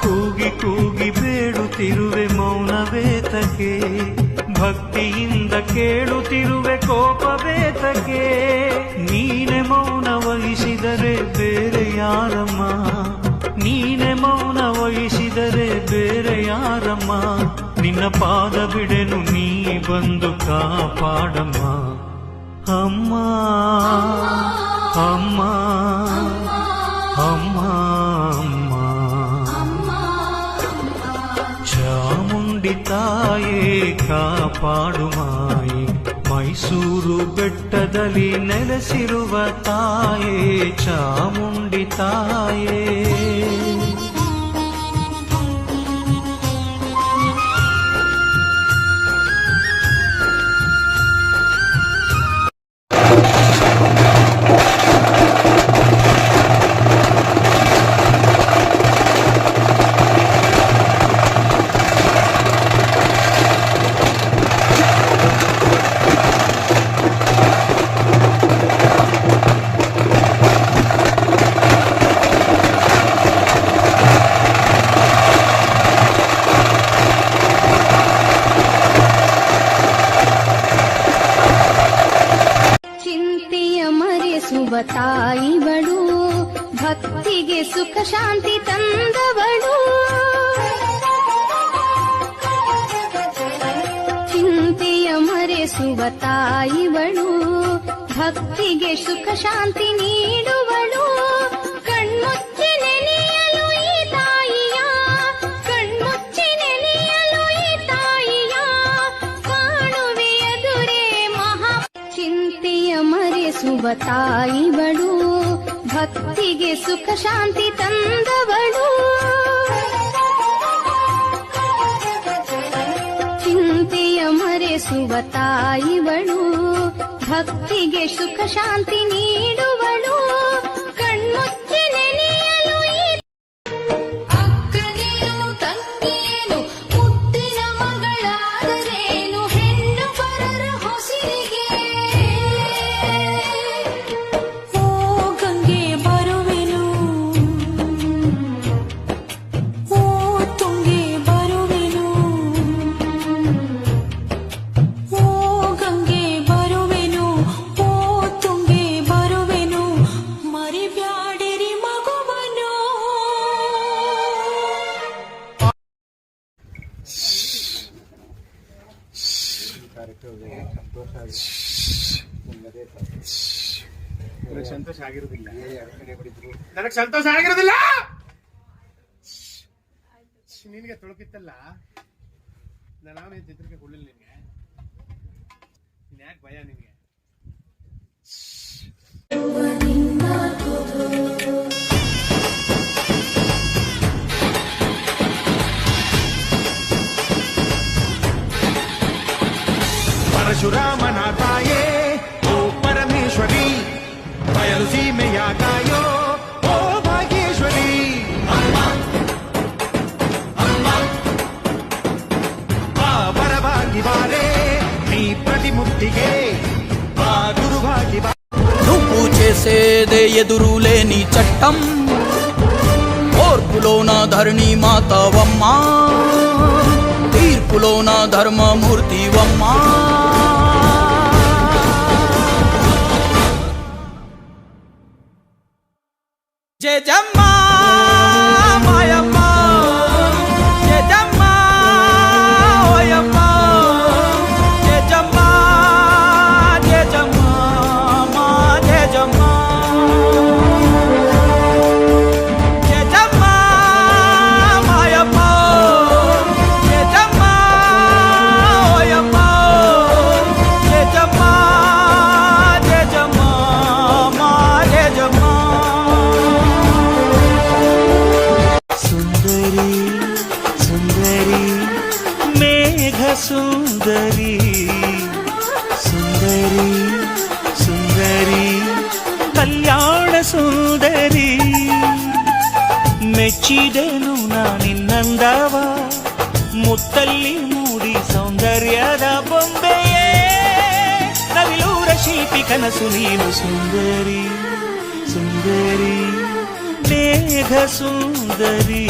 ಕೂಗಿ ಕೂಗಿ ಬೇಡುತ್ತಿರುವೆ ಮೌನವೇತಕ್ಕೆ, ಭಕ್ತಿಯಿಂದ ಕೇಳುತ್ತಿರುವೆ ಕೋಪವೇತಕ್ಕೆ. ನೀನೆ ಮೌನ ವಹಿಸಿದರೆ ಬೇರೆ ಯಾರಮ್ಮ, ನೀನೆ ಮೌನ ವಹಿಸಿದರೆ ಬೇರೆ ಯಾರಮ್ಮ. ನಿನ್ನ ಪಾದ ಬಿಡೆನು ನೀ ಬಂದು ಕಾಪಾಡಮ್ಮ. ಅಮ್ಮ ಅಮ್ಮ ಅಮ್ಮ ಅಮ್ಮ ಚಾಮುಂಡಿ ತಾಯೇ ಕಾಪಾಡು ಮಾಯೆ, ಮೈಸೂರು ಬೆಟ್ಟದಲ್ಲಿ ನೆಲೆಸಿರುವ ತಾಯೇ ಚಾಮುಂಡಿ ತಾಯೇ. ತಾಯಿವಳು ಭಕ್ತಿಗೆ ಸುಖ ಶಾಂತಿ ತಂದವಳು, ಚಿಂತೆಯ ಮರೆಸುವ ತಾಯಿವಳು ಭಕ್ತಿಗೆ ಸುಖ ಶಾಂತಿ ನೀಡುವಳು. ಕಣ್ಮುಚ್ಚಿ ನೆನೆಯಲು ಈ ತಾಯಿಯ, ಕಣ್ಮುಚ್ಚಿ ನೆನೆಯಲು ಈ ತಾಯಿಯ ಕಾಣುವೆ ಎದುರೇ ಮಹಾ. ಚಿಂತೆಯ ಮರೆಸುವ ತಾಯಿವಳು ಭಕ್ತಿಗೆ ಸುಖ ಶಾಂತಿ ತಂದವಳು, ಚಿಂತೆಯ ಮರೆಸುವ ತಾಯಿವಳು ಭಕ್ತಿಗೆ ಸುಖ ಶಾಂತಿ ನೀಡುವಳು. ಕಣ್ಮುಚ್ಚಿ ನೆನೆಯಲು ಈ ಅಕ್ಕನೇನು ತಂಗಿಯೇನು ಮುದ್ದಿನ ಮಗಳಾದರೇನು, ಹೆಣ್ಣು ಪರರ ಹೊಸಿರಿಗೆ ಸಂತೋಷ ಆಗಿರುವುದಿಲ್ಲ, ನನಗೆ ಸಂತೋಷ ಆಗಿರುವುದಿಲ್ಲ. ನಿನಗೆ ತುಳುಕಿತ್ತಲ್ಲ, ನಾನು ಚಿತ್ರಕ್ಕೆ ಕೊಡಲಿಲ್ಲ ನಿನಗೆ. ನೀನ್ ಯಾಕೆ ಭಯ ನಿನಗೆ? ಪರಶುರಾಮನ ತಾಯೇ ಓ ಪರಮೇಶ್ವರಿ, ಬಯಲು ಸೀಮೆಯ ಕಾಯೋ ಓ ಭಾಗ್ಯೇಶ್ವರಿ. ಬಾ ಬರವಾಗಿ ಬಾರೆ ನೀ ప్రతిముక్తిಗೆ, బా గురువాకి బా. నువ్వు చేసేదే ఎదురులేని చట్టం, ఓర్పులోన ధరణి మాతవమ్మా, తీర్పులోన ధర్మమూర్తివమ్మా. జయజమ్మ మాయమ్మ, జయజమ్మ ఓయమ్మ, జయజమ్మ జయజమ్మ మా జయజమ్మ, జయజమ్మ మాయమ్మ, జయజమ్మ ఓయమ్మ, జయజమ్మ జయజమ్మ మా జయజమ్మ. ಸುಂದರಿ ಸುಂದರಿ ಸುಂದರಿ ಕಲ್ಯಾಣ ಸುಂದರಿ, ಮೆಚ್ಚಿದೆನು ನಾನಿನ್ನಂದವ, ಮುತ್ತಲ್ಲಿ ಮೂಡಿ ಸೌಂದರ್ಯದ ಬೊಂಬೆಯೇ, ನವಿಲೂರ ಶಿಲ್ಪಿ ಕನಸು ನೀನು ಸುಂದರಿ ಸುಂದರಿ ಮೇಘ ಸುಂದರಿ.